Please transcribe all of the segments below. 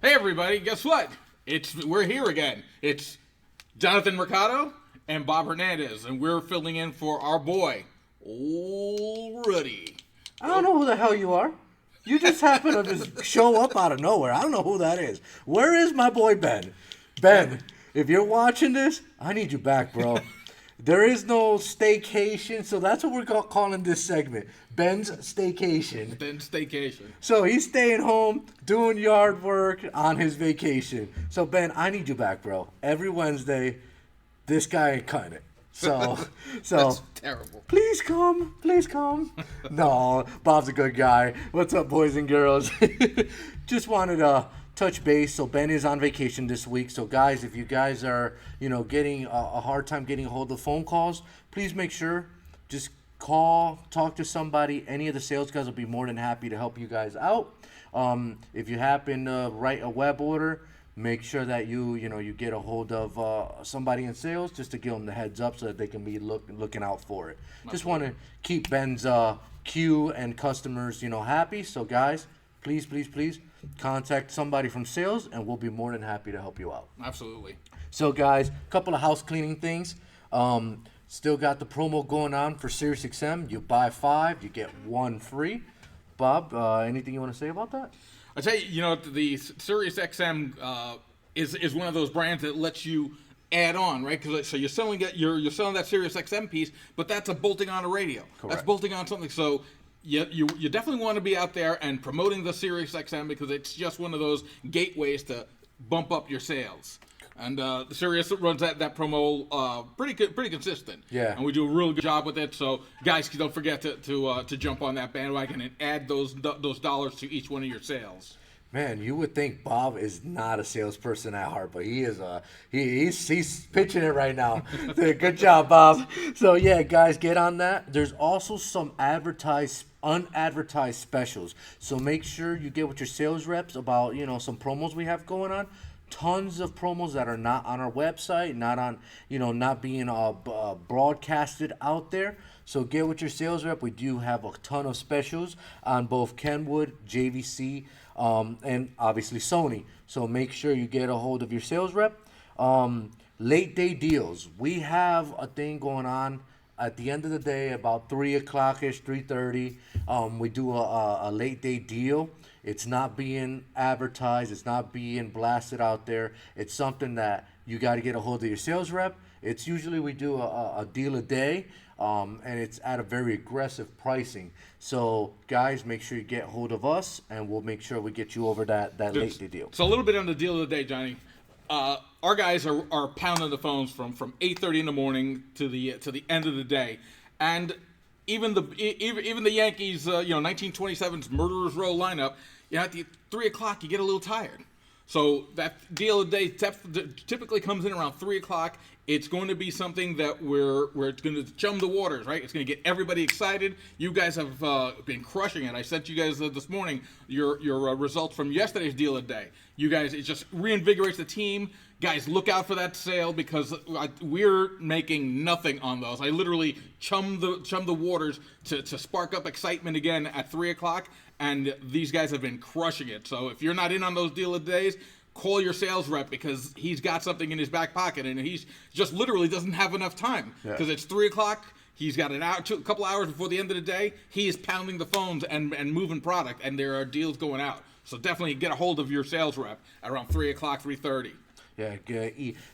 Hey everybody, guess what? We're here again. It's Jonathan Mercado and Bob Hernandez, and we're filling in for our boy, Old Ruddy. I don't know who the hell you are. You just happen to just show up out of nowhere. I don't know who that is. Where is my boy Ben? Ben, if you're watching this, I need you back, bro. There is no staycation, so that's what we're calling this segment. Ben's Staycation. Ben's Staycation. So he's staying home, doing yard work on his vacation. So Ben, I need you back, bro. Every Wednesday, this guy ain't cutting it. So That's terrible. Please come. Please come. No, Bob's a good guy. What's up, boys and girls? Just wanted to touch base. So Ben is on vacation this week. So guys, if you guys are, getting a hard time getting a hold of phone calls, please make sure just call, talk to somebody. Any of the sales guys will be more than happy to help you guys out. If you happen to write a web order, make sure that you get a hold of somebody in sales just to give them the heads up so that they can be looking out for it. Just want to keep Ben's queue and customers happy. So guys, please contact somebody from sales and we'll be more than happy to help you out. Absolutely. So guys, a couple of house cleaning things. Still got the promo going on for SiriusXM. You buy 5, you get 1 free. Bob, anything you want to say about that? I tell you, the SiriusXM is one of those brands that lets you add on, right? So you're selling that SiriusXM piece, but that's a bolting on a radio. Correct. That's bolting on something. So you definitely want to be out there and promoting the SiriusXM because it's just one of those gateways to bump up your sales. And the Sirius runs that promo pretty consistent. Yeah. And we do a really good job with it. So guys, don't forget to jump on that bandwagon and add those dollars to each one of your sales. Man, you would think Bob is not a salesperson at heart, but he is. He's pitching it right now. Good job, Bob. So yeah, guys, get on that. There's also some unadvertised specials. So make sure you get with your sales reps about some promos we have going on. Tons of promos that are not on our website, not being broadcasted out there. So get with your sales rep. We do have a ton of specials on both Kenwood, JVC, and obviously Sony. So make sure you get a hold of your sales rep. Late day deals. We have a thing going on at the end of the day, about 3 o'clock-ish, 3:30. We do a late day deal. It's not being advertised. It's not being blasted out there. It's something that you got to get a hold of your sales rep. It's usually we do a deal a day, and it's at a very aggressive pricing. So, guys, make sure you get hold of us, and we'll make sure we get you over that late day deal. So a little bit on the deal of the day, Johnny. Our guys are pounding the phones from 8:30 in the morning to the end of the day, and even the Yankees, 1927's Murderers Row lineup, at the 3 o'clock you get a little tired. So that deal of the day typically comes in around 3 o'clock. It's going to be something that we're going to chum the waters, right? It's going to get everybody excited. You guys have been crushing it. I sent you guys this morning your results from yesterday's deal of the day. You guys, it just reinvigorates the team. Guys, look out for that sale because we're making nothing on those. I literally chum the waters to spark up excitement again at 3 o'clock, and these guys have been crushing it. So if you're not in on those deal of days, call your sales rep because he's got something in his back pocket, and he's just literally doesn't have enough time because it's 3 o'clock. He's got a couple hours before the end of the day. He is pounding the phones and moving product, and there are deals going out. So definitely get a hold of your sales rep at around 3 o'clock, 3:30. Yeah,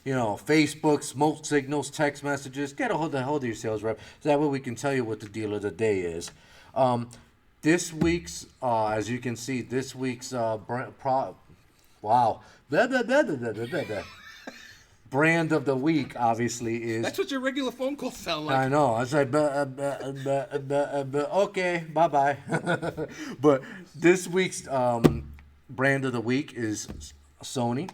Facebook, smoke signals, text messages. Get a hold of your sales rep. So that way we can tell you what the deal of the day is. This week's, as you can see, brand of the week obviously is. That's what your regular phone calls sound like. I know. I was like, okay, bye. But this week's brand of the week is Sony.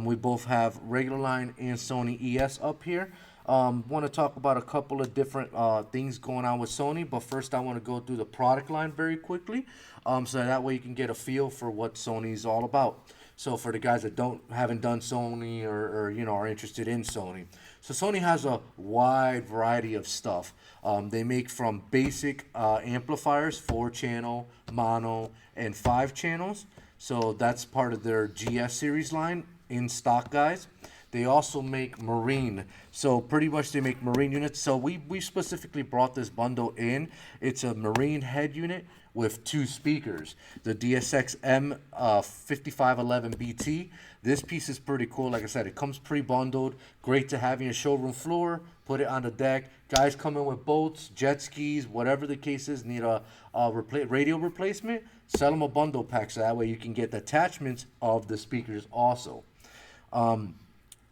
We both have regular line and Sony ES up here. Want to talk about a couple of different things going on with Sony, but first I want to go through the product line very quickly, so that way you can get a feel for what Sony's all about. So for the guys that haven't done Sony or are interested in Sony, so Sony has a wide variety of stuff. They make from basic amplifiers, 4-channel, mono, and 5 channels, So that's part of their GS series line in stock, guys. They also make marine. So pretty much they make marine units. So we specifically brought this bundle in. It's a marine head unit with 2 speakers. The DSX-M 5511 BT. This piece is pretty cool. Like I said, it comes pre-bundled. Great to have in your showroom floor. Put it on the deck. Guys come in with boats, jet skis, whatever the case is, need a radio replacement. Sell them a bundle pack so that way you can get the attachments of the speakers also.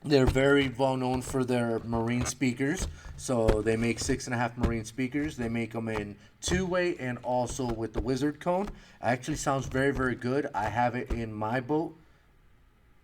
They're very well known for their marine speakers. So they make 6.5 marine speakers. They make them in 2-way and also with the wizard cone. Actually sounds very, very good. I have it in my boat.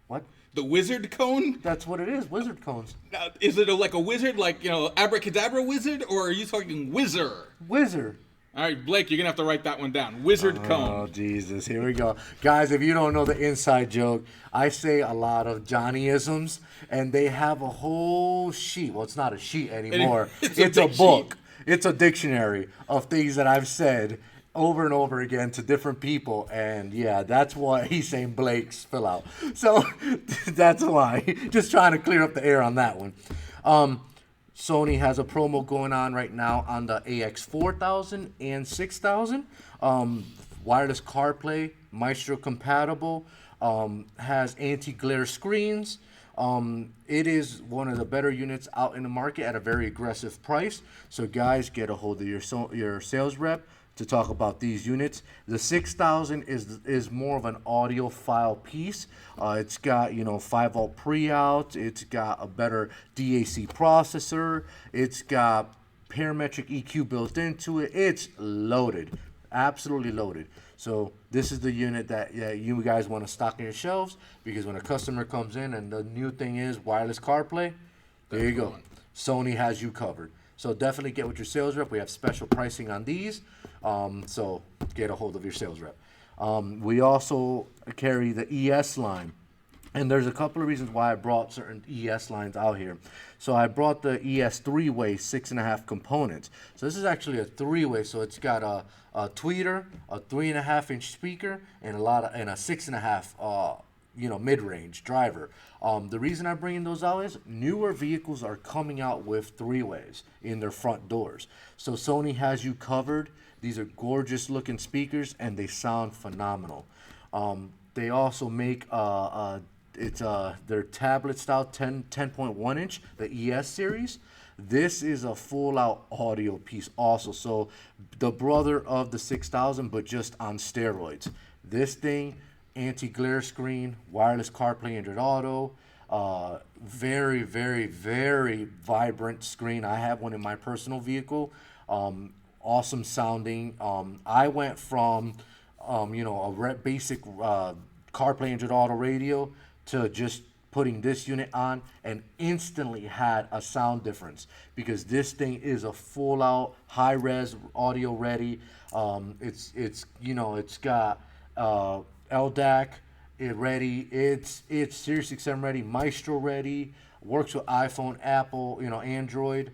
What? The wizard cone? That's what it is, wizard cones. Now, is it like a wizard, like, you know, abracadabra wizard, or are you talking wizard? Wizard. All right, Blake, you're going to have to write that one down. Wizard cone. Oh, Jesus. Here we go. Guys, if you don't know the inside joke, I say a lot of Johnny-isms, and they have a whole sheet. Well, it's not a sheet anymore. It's a book. Sheet. It's a dictionary of things that I've said over and over again to different people. And, yeah, that's why he's saying Blake's fill out. So that's why. Just trying to clear up the air on that one. Sony has a promo going on right now on the AX4000 and 6000. Wireless CarPlay, Maestro compatible, has anti-glare screens. It is one of the better units out in the market at a very aggressive price. So guys, get a hold of your sales rep to talk about these units. The 6000 is more of an audiophile piece. It's got 5-volt pre-out. It's got a better DAC processor. It's got parametric EQ built into it. It's loaded, absolutely loaded. So this is the unit that you guys want to stock on your shelves, because when a customer comes in and the new thing is wireless CarPlay, there you go. Sony has you covered. So definitely get with your sales rep. We have special pricing on these. So get a hold of your sales rep. We also carry the ES line. And there's a couple of reasons why I brought certain ES lines out here. So I brought the ES 3-way 6.5 components. So this is actually a 3-way. So it's got a tweeter, a 3.5-inch speaker, and a 6.5 mid-range driver. The reason I'm bringing those out is newer vehicles are coming out with 3-ways in their front doors. So Sony has you covered. These are gorgeous looking speakers and they sound phenomenal. They also make their tablet style 10.1 inch, the ES series. This is a full out audio piece also. So the brother of the 6000, but just on steroids. This thing, anti-glare screen, wireless CarPlay, Android Auto, very, very, very vibrant screen. I have one in my personal vehicle. Awesome sounding. I went from, a basic CarPlay, Android Auto radio to just putting this unit on and instantly had a sound difference, because this thing is a full out high res audio ready. It's got LDAC ready. It's Sirius XM ready, Maestro ready, works with iPhone, Apple, Android.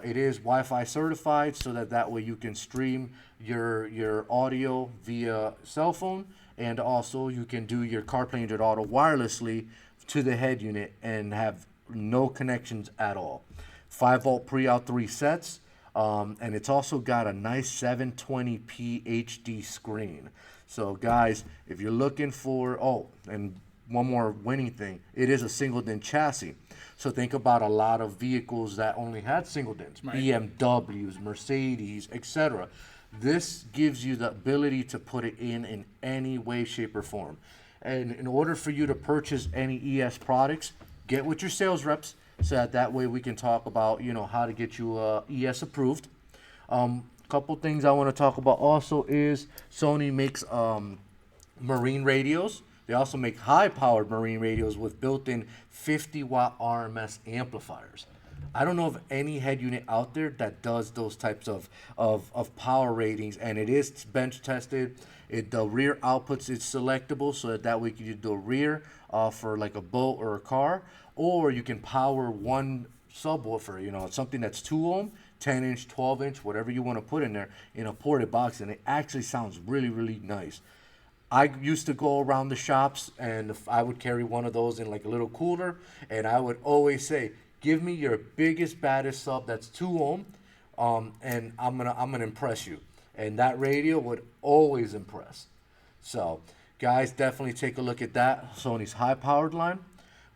It is Wi-Fi certified, so that way you can stream your audio via cell phone, and also you can do your CarPlay Android Auto wirelessly to the head unit and have no connections at all. 5-volt pre-out 3 sets, and it's also got a nice 720p HD screen. So guys, if you're looking for, and one more winning thing, it is a single DIN chassis. So think about a lot of vehicles that only had single DINs, right. BMWs, Mercedes, etc. This gives you the ability to put it in any way, shape, or form. And in order for you to purchase any ES products, get with your sales reps, so that way we can talk about, how to get you ES approved. Couple things I want to talk about also is Sony makes marine radios. They also make high-powered marine radios with built-in 50-watt RMS amplifiers. I don't know of any head unit out there that does those types of power ratings, and it is bench tested. The rear outputs is selectable, so that way you can do a rear for like a boat or a car, or you can power one subwoofer, something that's 2 ohm, 10-inch, 12-inch, whatever you want to put in there in a ported box, and it actually sounds really, really nice. I used to go around the shops, and I would carry one of those in like a little cooler, and I would always say, give me your biggest, baddest sub that's 2 ohm, and I'm gonna impress you. And that radio would always impress. So, guys, definitely take a look at that, Sony's high-powered line.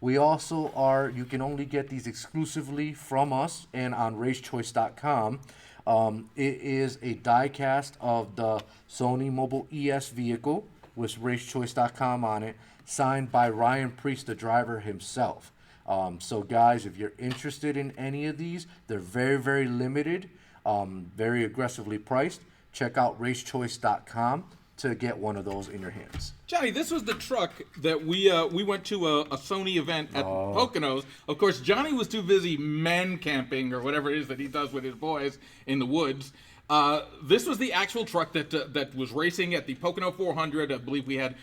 We also you can only get these exclusively from us and on racechoice.com. It is a die-cast of the Sony Mobile ES vehicle with racechoice.com on it, signed by Ryan Priest, the driver himself. So, guys, if you're interested in any of these, they're very, very limited, very aggressively priced. Check out racechoice.com to get one of those in your hands. Johnny, this was the truck that we went to a Sony event at Poconos. Of course, Johnny was too busy man camping or whatever it is that he does with his boys in the woods. This was the actual truck that was racing at the Pocono 400. I believe we had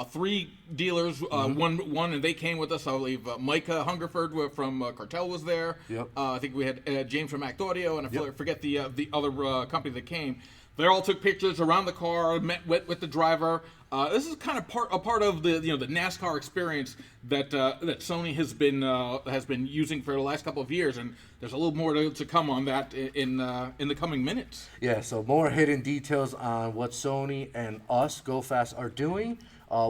3 dealers, one, and they came with us. I believe Mike Hungerford from Cartel was there. Yep. I think we had James from Act Audio, and I forget the other company that came. They all took pictures around the car, met with the driver. This is kind of a part of the the NASCAR experience that Sony has been using for the last couple of years, and there's a little more to come on that in the coming minutes. Yeah, so more hidden details on what Sony and us, Go Fast, are doing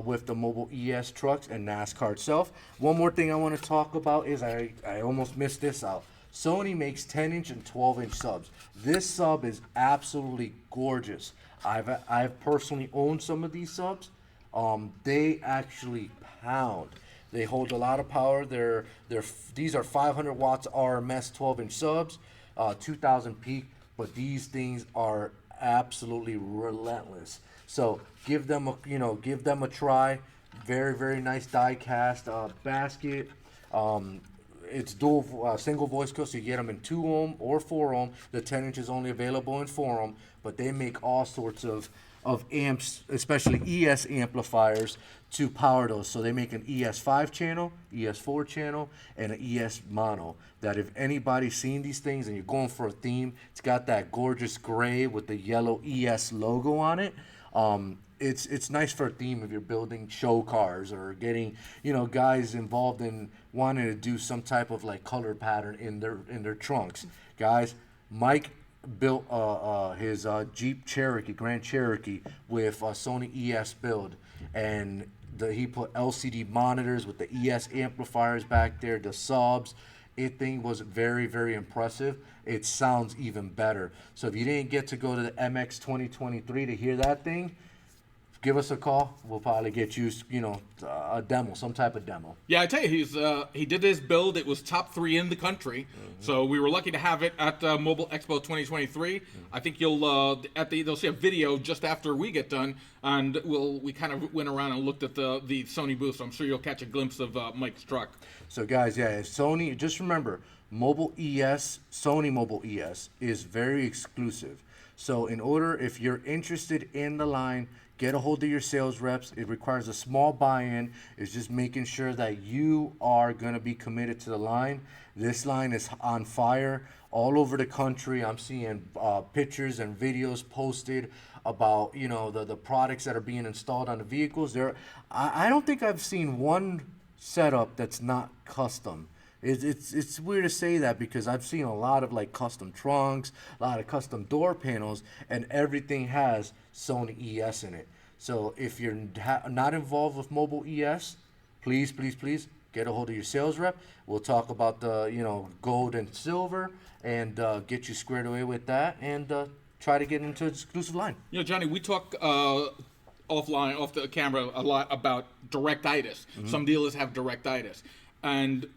with the mobile ES trucks and NASCAR itself. One more thing I want to talk about is I almost missed this out. Sony makes 10-inch and 12-inch subs. This sub is absolutely gorgeous. I've personally owned some of these subs. They actually pound. They hold a lot of power. These are 500 watts RMS 12-inch subs, 2,000 peak. But these things are absolutely relentless. So give them a try. Very, very nice die cast basket. It's dual single voice coil, so you get them in 2 ohm or 4 ohm. The 10-inch is only available in 4 ohm, but they make all sorts of amps, especially ES amplifiers, to power those. So they make an ES5 channel, ES4 channel, and an ES mono. That if anybody's seen these things and you're going for a theme, it's got that gorgeous gray with the yellow ES logo on it. It's nice for a theme if you're building show cars or getting guys involved in wanting to do some type of like color pattern in their trunks. Guys, Mike built his Jeep Cherokee, Grand Cherokee, with a Sony ES build, and he put LCD monitors with the ES amplifiers back there, the subs. It thing was very, very impressive. It sounds even better. So if you didn't get to go to the MX 2023 to hear that thing, give us a call. We'll probably get you, a demo, some type of demo. Yeah, I tell you, he did his build. It was top 3 in the country, so we were lucky to have it at Mobile Expo 2023. I think they'll see a video just after we get done, and we kind of went around and looked at the Sony booth. So I'm sure you'll catch a glimpse of Mike's truck. So guys, yeah, Sony. Just remember, Sony Mobile ES is very exclusive. So if you're interested in the line, get a hold of your sales reps. It requires a small buy-in. It's just making sure that you are going to be committed to the line. This line is on fire all over the country. I'm seeing pictures and videos posted about the products that are being installed on the vehicles. I don't think I've seen one setup that's not custom. It's weird to say that because I've seen a lot of like custom trunks, a lot of custom door panels, and everything has Sony ES in it. So if you're not involved with mobile ES, please get a hold of your sales rep. We'll talk about the gold and silver and get you squared away with that and try to get into an exclusive line. Johnny, we talk offline, off the camera, a lot about directitis. Some dealers have directitis. And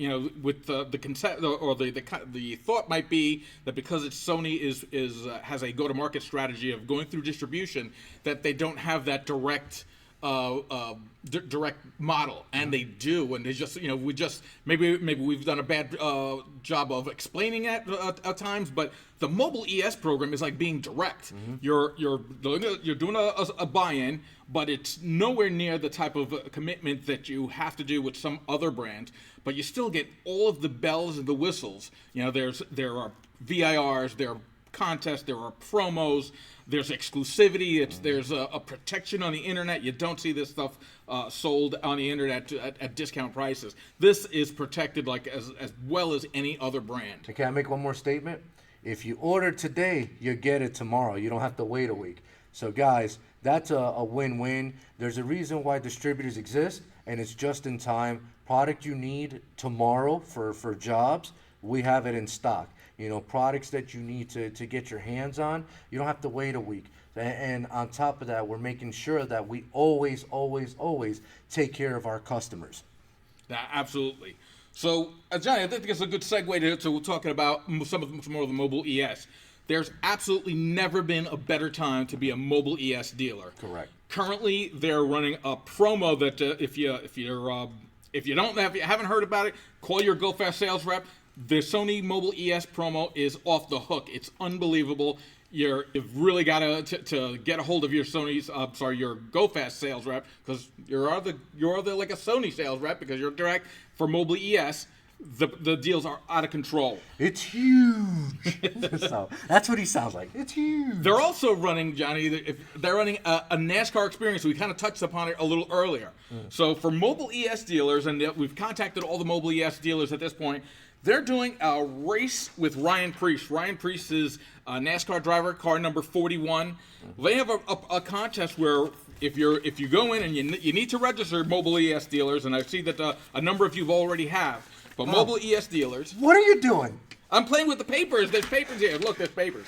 with the concept or the thought might be that because Sony has a go-to-market strategy of going through distribution, that they don't have that direct model, and they do, and they just maybe we've done a bad job of explaining it at times, but the mobile ES program is like being direct. You're doing a buy-in, but it's nowhere near the type of commitment that you have to do with some other brand, but you still get all of the bells and the whistles. There are VIRs, there are contests, there are promos, there's exclusivity, there's a protection on the internet. You don't see this stuff sold on the internet at discount prices. This is protected like as well as any other brand. Can I make one more statement? If you order today, you get it tomorrow. You don't have to wait a week. So guys, that's a win-win. There's a reason why distributors exist, and it's just in time. Product you need tomorrow for jobs, we have it in stock. You know, products that you need to get your hands on, you don't have to wait a week. And on top of that, we're making sure that we always take care of our customers. Absolutely. So, Johnny, I think it's a good segue to talking about some more of the mobile ES. There's absolutely never been a better time to be a mobile ES dealer. Correct. Currently, they're running a promo that if you haven't heard about it, call your Go Fast sales rep. The Sony Mobile ES promo is off the hook. It's unbelievable. You've really got to get a hold of your your Go Fast sales rep, because you're like a Sony sales rep because you're direct for mobile ES. The deals are out of control. It's huge. So, that's what he sounds like. It's huge. They're also running, Johnny, they're running a NASCAR experience. We kind of touched upon it a little earlier. So for mobile ES dealers, and we've contacted all the mobile ES dealers at this point, they're doing a race with Ryan Preece. Ryan Preece is a NASCAR driver, car number 41. They have a contest where if you go in and you need to register mobile ES dealers, and I see that a number of you already have. But mobile ES dealers. What are you doing? I'm playing with the papers. There's papers here. Look, there's papers.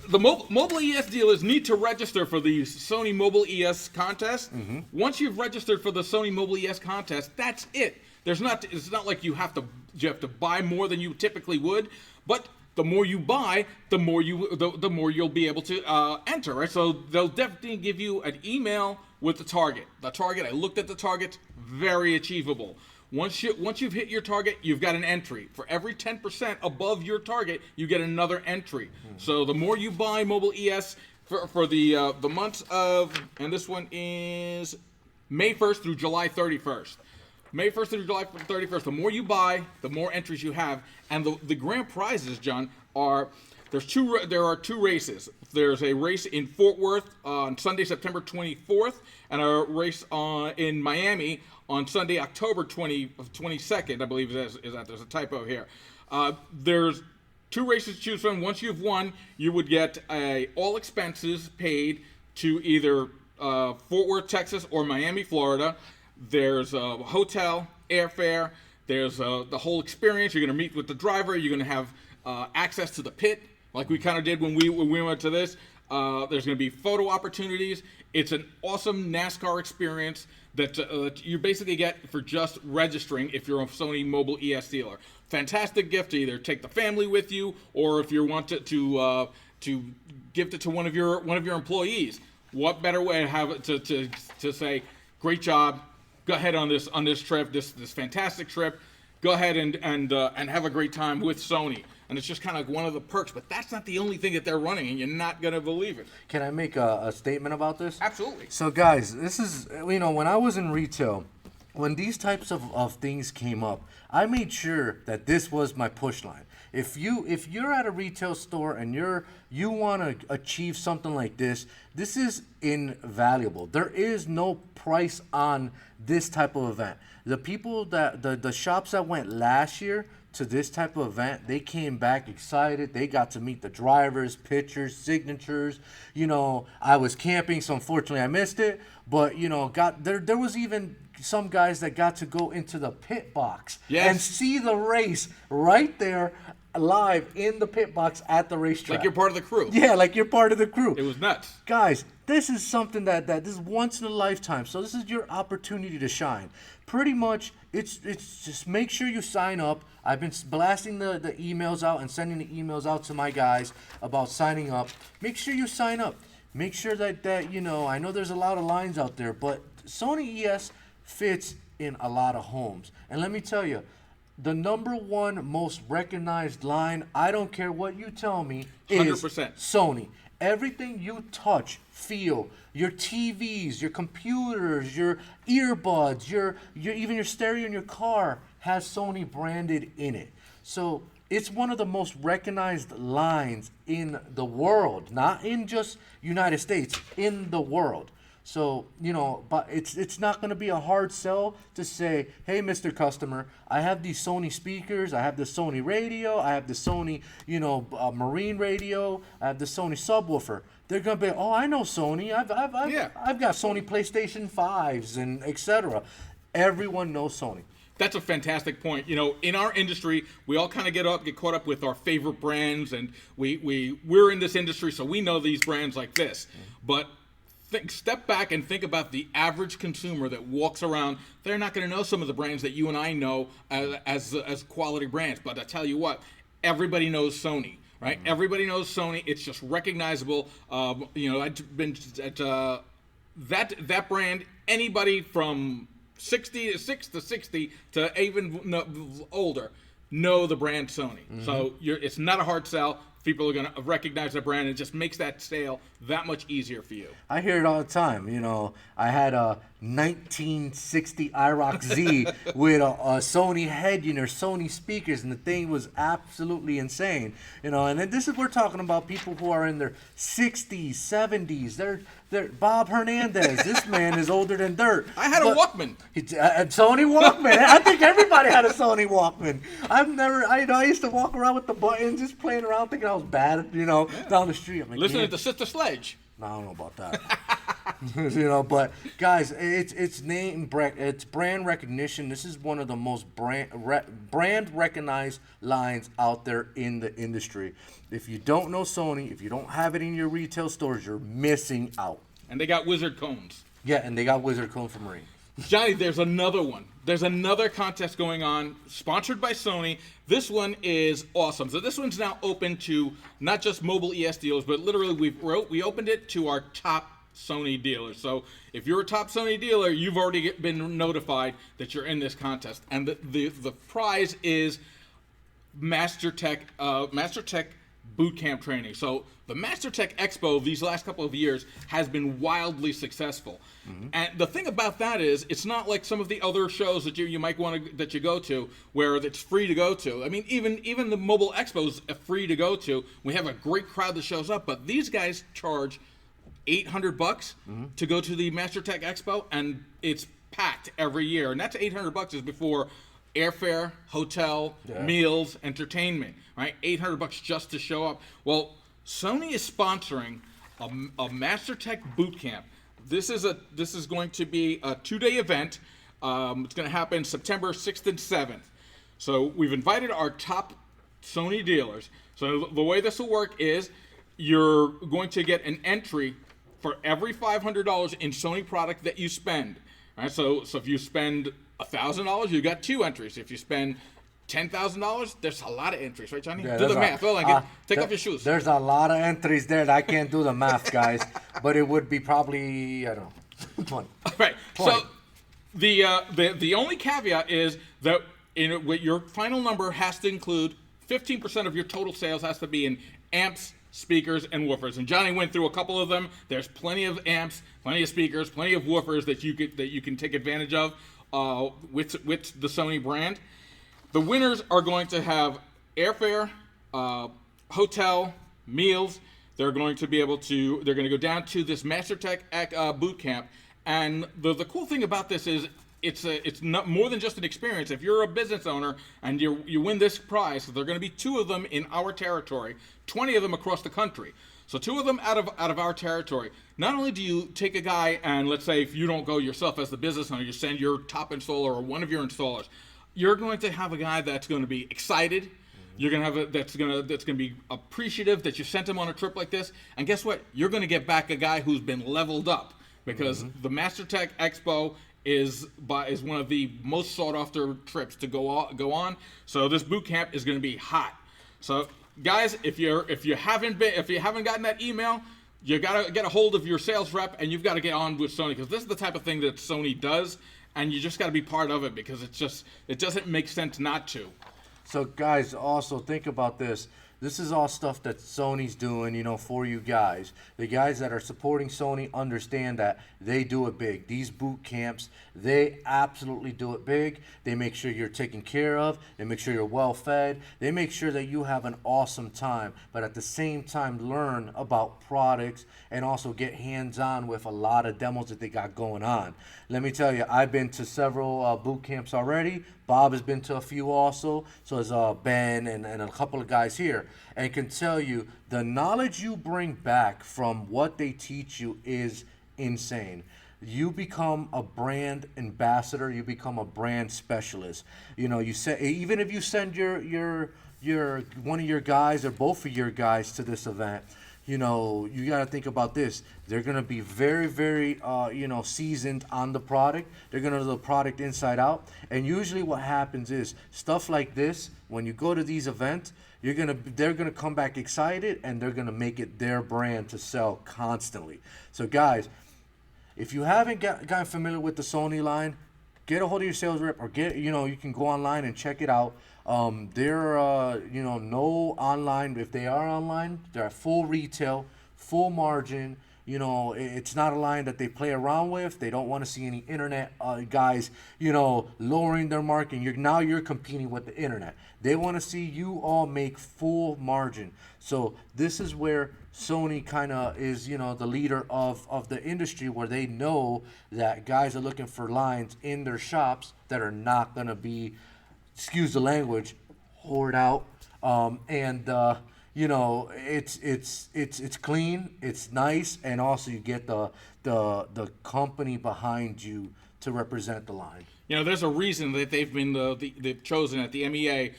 The mobile ES dealers need to register for the Sony Mobile ES contest. Once you've registered for the Sony Mobile ES contest, that's it. It's not like you have to buy more than you typically would, but the more you buy, the more you'll be able to enter. Right? So they'll definitely give you an email with the target. I looked at the target, very achievable. Once you've hit your target, you've got an entry. For every 10% above your target, you get another entry. So the more you buy mobile ES for the months of, and this one is May 1st through July 31st. May 1st through July 31st. The more you buy, the more entries you have. And the grand prizes, John, there are two races. There's a race in Fort Worth on Sunday, September 24th, and a race in Miami on Sunday, October 22nd, I believe is that. There's a typo here. There's two races to choose from. Once you've won, you would get all expenses paid to either Fort Worth, Texas, or Miami, Florida. There's a hotel, airfare. There's the whole experience. You're going to meet with the driver. You're going to have access to the pit, like we kind of did when we went to this. There's going to be photo opportunities. It's an awesome NASCAR experience that you basically get for just registering if you're a Sony Mobile ES dealer. Fantastic gift to either take the family with you, or if you want to gift it to one of your employees. What better way to have it to say, great job, go ahead on this trip, this fantastic trip. Go ahead and have a great time with Sony. And it's just kind of like one of the perks, but that's not the only thing that they're running, and you're not going to believe it. Can I make a statement about this? Absolutely. So, guys, this is, when I was in retail, when these types of things came up, I made sure that this was my push line. If you're at a retail store and you want to achieve something like this is invaluable. There is no price on this type of event. The people the shops that went last year to this type of event, they came back excited. They got to meet the drivers, pictures, signatures. I was camping, so unfortunately I missed it. But there was even some guys that got to go into the pit box and see the race right there live in the pit box at the racetrack. Like you're part of the crew. Yeah, like you're part of the crew. It was nuts. Guys, this is something that this is once in a lifetime. So this is your opportunity to shine. Pretty much, it's just make sure you sign up. I've been blasting the emails out and sending the emails out to my guys about signing up. Make sure you sign up. Make sure that I know there's a lot of lines out there, but Sony ES fits in a lot of homes. And let me tell you, the number one most recognized line, I don't care what you tell me, is 100%. Sony. Everything you touch, feel, your TVs, your computers, your earbuds, your even your stereo in your car has Sony branded in it. So It's one of the most recognized lines in the world, not in just United States, in the world. So, but it's not going to be a hard sell to say, hey, Mr. Customer, I have these Sony speakers, I have the Sony radio, I have the Sony, marine radio, I have the Sony subwoofer. They're going to be, oh, I know Sony. I've got Sony PlayStation 5s and etc. Everyone knows Sony. That's a fantastic point. In our industry, we all kind of get caught up with our favorite brands, and we're in this industry, so we know these brands like this. But step back and think about the average consumer that walks around. They're not going to know some of the brands that you and I know as quality brands. But I tell you what, everybody knows Sony, right? Everybody knows Sony. It's just recognizable. I've been at that brand. Anybody from 60 to 60 to even older know the brand Sony. So it's not a hard sell. People are going to recognize the brand. It just makes that sale that much easier for you. I hear it all the time. I had a 1960 IROC Z with a Sony head unit, Sony speakers, and the thing was absolutely insane. And then this is, we're talking about people who are in their 60s, 70s. They're Bob Hernandez. This man is older than dirt. I had a Walkman. A Sony Walkman. I think everybody had a Sony Walkman. I used to walk around with the buttons, just playing around, thinking I was bad, down the street. I'm like, listening to Sister Sledge. I don't know about that. But guys, it's brand recognition. This is one of the most brand recognized lines out there in the industry. If you don't know Sony, if you don't have it in your retail stores, you're missing out. And they got Wizard cones. Yeah, and they got Wizard cones for Marine. Johnny, there's another one. There's another contest going on, sponsored by Sony. This one is awesome. So this one's now open to not just mobile ES dealers, but literally we opened it to our top Sony dealers. So if you're a top Sony dealer, you've already been notified that you're in this contest. And the prize is Master Tech boot camp training. So the Master Tech Expo these last couple of years has been wildly successful. And the thing about that is, it's not like some of the other shows that you might want to that you go to where it's free to go to. I mean, even the mobile expos are free to go to. We have a great crowd that shows up, but these guys charge $800 to go to the Master Tech Expo, and it's packed every year. And that's $800 is before airfare, hotel, meals, entertainment, right? $800 just to show up. Well, Sony is sponsoring a Master Tech boot camp. This is going to be a 2-day event. It's going to happen September 6th and 7th. So we've invited our top Sony dealers. So the way this will work is you're going to get an entry for every $500 in Sony product that you spend. Right? So if you spend $1,000, you got 2 entries. If you spend $10,000, there's a lot of entries, right, Johnny? Yeah, do the math. Take off your shoes. There's a lot of entries there that I can't do the math, guys. But it would be probably, I don't know, 20. Right. 20. So the only caveat is that your final number has to include 15% of your total sales has to be in amps, speakers, and woofers. And Johnny went through a couple of them. There's plenty of amps, plenty of speakers, plenty of woofers that you can take advantage of with the Sony brand. The winners are going to have airfare, hotel, meals. They're going to go down to this Master Tech boot camp. And the cool thing about this is it's not more than just an experience. If you're a business owner and you win this prize, there are going to be 2 of them in our territory, 20 of them across the country. So 2 of them out of our territory. Not only do you take a guy and, let's say if you don't go yourself as the business owner, you send your top installer or one of your installers. You're going to have a guy that's going to be excited. You're going to have that's going to be appreciative that you sent him on a trip like this. And guess what? You're going to get back a guy who's been leveled up because the Master Tech Expo is one of the most sought after trips to go on. So this boot camp is going to be hot. So guys, if you haven't gotten that email, you gotta get a hold of your sales rep and you've got to get on with Sony because this is the type of thing that Sony does. And you just got to be part of it because it doesn't make sense not to. So guys, also think about this. This is all stuff that Sony's doing, for you guys. The guys that are supporting Sony understand that they do it big. These boot camps, they absolutely do it big. They make sure you're taken care of. They make sure you're well fed. They make sure that you have an awesome time, but at the same time learn about products and also get hands-on with a lot of demos that they got going on. Let me tell you, I've been to several boot camps already. Bob has been to a few also, so has Ben and a couple of guys here, and can tell you the knowledge you bring back from what they teach you is insane. You become a brand ambassador. You become a brand specialist. You say, even if you send your one of your guys or both of your guys to this event, you got to think about this. They're going to be very, very, seasoned on the product. They're going to know the product inside out. And usually what happens is stuff like this, when you go to these events, they're going to come back excited, and they're going to make it their brand to sell constantly. So guys, if you haven't gotten familiar with the Sony line, get a hold of your sales rep, or you can go online and check it out. They're, no online. If they are online, they're at full retail, full margin. It's not a line that they play around with. They don't want to see any internet guys, lowering their market. Now you're competing with the internet. They want to see you all make full margin. So this is where Sony kind of is, the leader of the industry, where they know that guys are looking for lines in their shops that are not going to be, excuse the language, hoard out. It's clean, it's nice, and also you get the company behind you to represent the line. There's a reason that they've been they've chosen at the MEA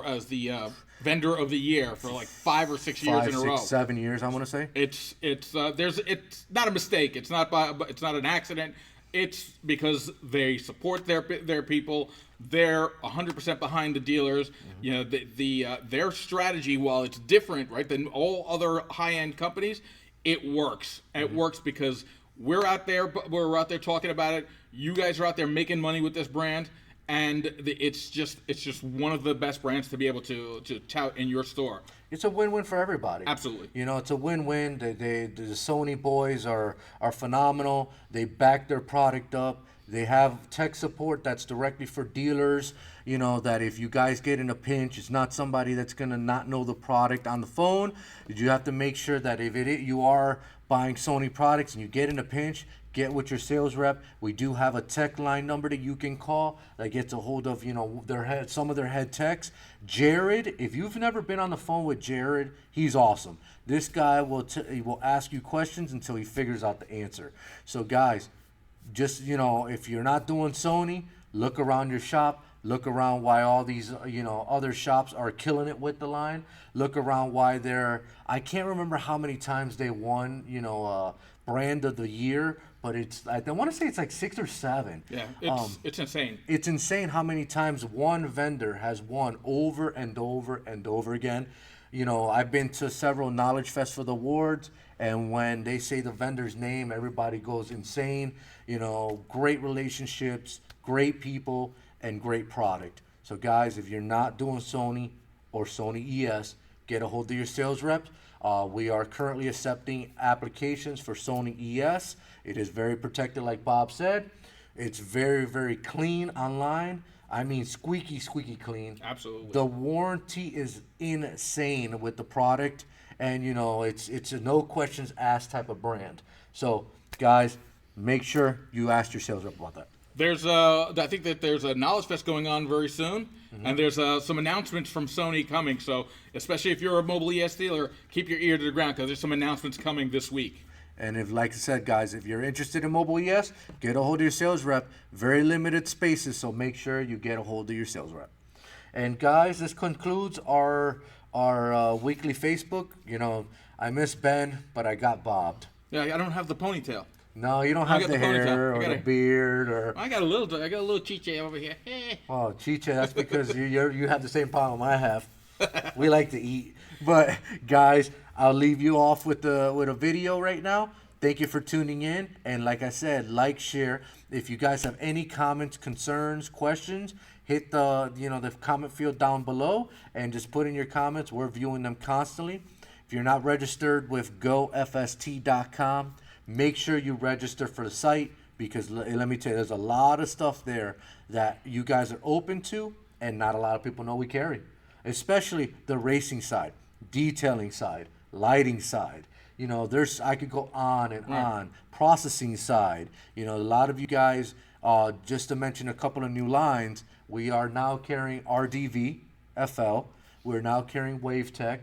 as the vendor of the year for like 5 or 6 years in a row. 7 years, I want to say. It's not a mistake. It's not an accident. It's because they support their people. They're 100% behind the dealers. Mm-hmm. Their strategy, while it's different, right, than all other high-end companies, it works. Mm-hmm. It works because we're out there talking about it. You guys are out there making money with this brand, and it's just one of the best brands to be able to tout in your store. It's a win-win for everybody. Absolutely. It's a win-win. The Sony boys are phenomenal. They back their product up. They have tech support that's directly for dealers. That if you guys get in a pinch, it's not somebody that's going to not know the product on the phone. You have to make sure that if you are buying Sony products and you get in a pinch, get with your sales rep. We do have a tech line number that you can call that gets a hold of, some of their head techs. Jared, if you've never been on the phone with Jared, he's awesome. This guy he will ask you questions until he figures out the answer. So guys, just, if you're not doing Sony, look around your shop. Look around why all these, other shops are killing it with the line. Look around why I can't remember how many times they won, brand of the year, but I want to say it's like 6 or 7. Yeah, it's insane. It's insane how many times one vendor has won over and over and over again. I've been to several Knowledge Festival awards, and when they say the vendor's name, everybody goes insane. Great relationships, great people, and great product. So guys, if you're not doing Sony or Sony ES, get a hold of your sales reps. We are currently accepting applications for Sony ES. It is very protected, like Bob said. It's very, very clean online. I mean, squeaky clean. Absolutely. The warranty is insane with the product, and it's a no questions asked type of brand. So guys, make sure you ask your sales rep about that. I think that there's a Knowledge Fest going on very soon, mm-hmm. and there's some announcements from Sony coming. So especially if you're a mobile ES dealer, keep your ear to the ground because there's some announcements coming this week. And like I said, guys, if you're interested in mobile ES, get a hold of your sales rep. Very limited spaces, so make sure you get a hold of your sales rep. And guys, this concludes our weekly Facebook. I miss Ben, but I got bobbed. Yeah, I don't have the ponytail. No, you don't have the hair or the beard or. I got a little chiche over here. Oh, chiche! That's because you have the same problem I have. We like to eat, but guys, I'll leave you off with a video right now. Thank you for tuning in, and like I said, like, share, If you guys have any comments, concerns, questions, hit the the comment field down below and just put in your comments. We're viewing them constantly. If you're not registered with gofst.com, make sure you register for the site, because let me tell you, there's a lot of stuff there that you guys are open to and not a lot of people know we carry, especially the racing side, detailing side, lighting side. I could go on and on. Processing side, a lot of you guys, just to mention a couple of new lines, we are now carrying RDV FL. We're now carrying WaveTech.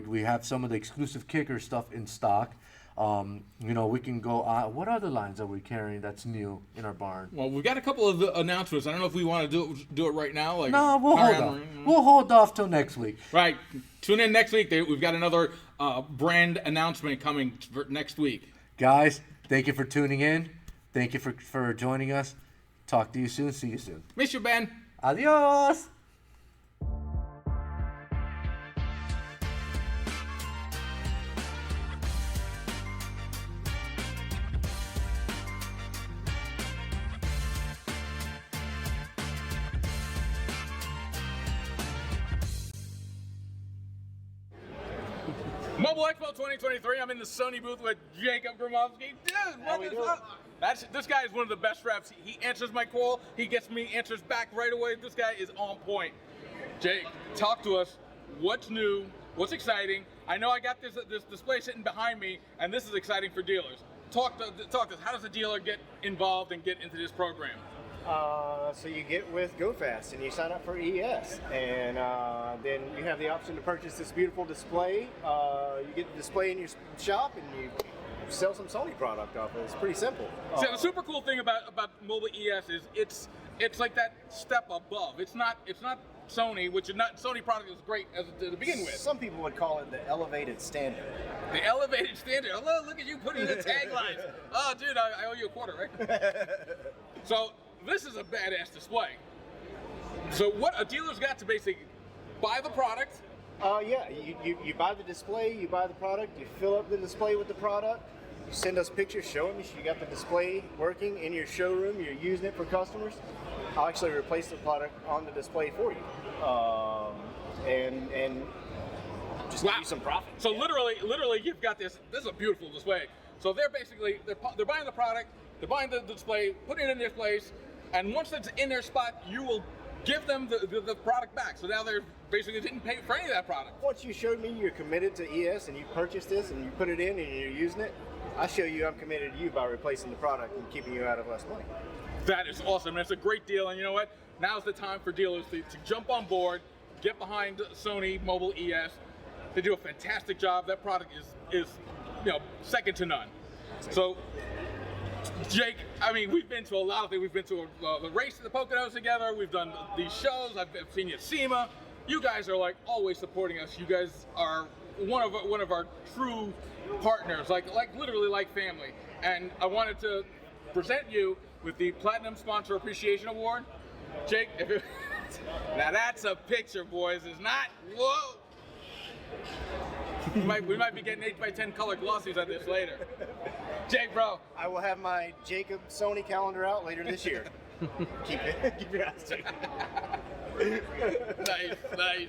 We have some of the exclusive kicker stuff in stock. We can go on. What other lines are we carrying that's new in our barn? Well, we've got a couple of announcements. I don't know if we want to do it right now. No, we'll hold off. We'll hold off till next week. Right. Tune in next week. We've got another brand announcement coming for next week. Guys, thank you for tuning in. Thank you for joining us. Talk to you soon. See you soon. Miss you, Ben. Adios. Mobile Expo 2023. I'm in the Sony booth with Jacob Gromowski. Dude, what is up? This guy is one of the best reps. He answers my call. He gets me answers back right away. This guy is on point. Jake, talk to us. What's new? What's exciting? I know I got this display sitting behind me, and this is exciting for dealers. Talk to us. How does a dealer get involved and get into this program? So you get with GoFast and you sign up for ES, and then you have the option to purchase this beautiful display. You get the display in your shop and you sell some Sony product off it. It's pretty simple. So the super cool thing about mobile ES is it's like that step above. It's not Sony, which is not Sony product is great to begin with. Some people would call it the elevated standard. The elevated standard. Oh, look at you putting the taglines. Oh, dude, I owe you a quarter, right? So this is a badass display. So what a dealer's got to basically buy the product. Yeah, you buy the display, you buy the product, you fill up the display with the product, you send us pictures showing us you got the display working in your showroom, you're using it for customers. I'll actually replace the product on the display for you, and just give you some profit. So literally, you've got this. This is a beautiful display. So they're buying the product, they're buying the display, putting it in their place, and once it's in their spot, you will give them the product back. So now they're basically didn't pay for any of that product. Once you showed me you're committed to ES and you purchased this and you put it in and you're using it, I show you I'm committed to you by replacing the product and keeping you out of less money. That is awesome. It's a great deal, and you know what? Now's the time for dealers to jump on board, get behind Sony Mobile ES. They do a fantastic job. That product is second to none. So, Jake, I mean, we've been to a lot of things. We've been to the race at the Poconos together. We've done these shows. I've seen you at SEMA. You guys are like always supporting us. You guys are one of our true partners, like literally like family. And I wanted to present you with the Platinum Sponsor Appreciation Award. Jake, now that's a picture, boys. It's not. Whoa. We might be getting 8x10 color glossies on this later. Jake, bro. I will have my Jacob Sony calendar out later this year. Keep your eyes checked. Nice.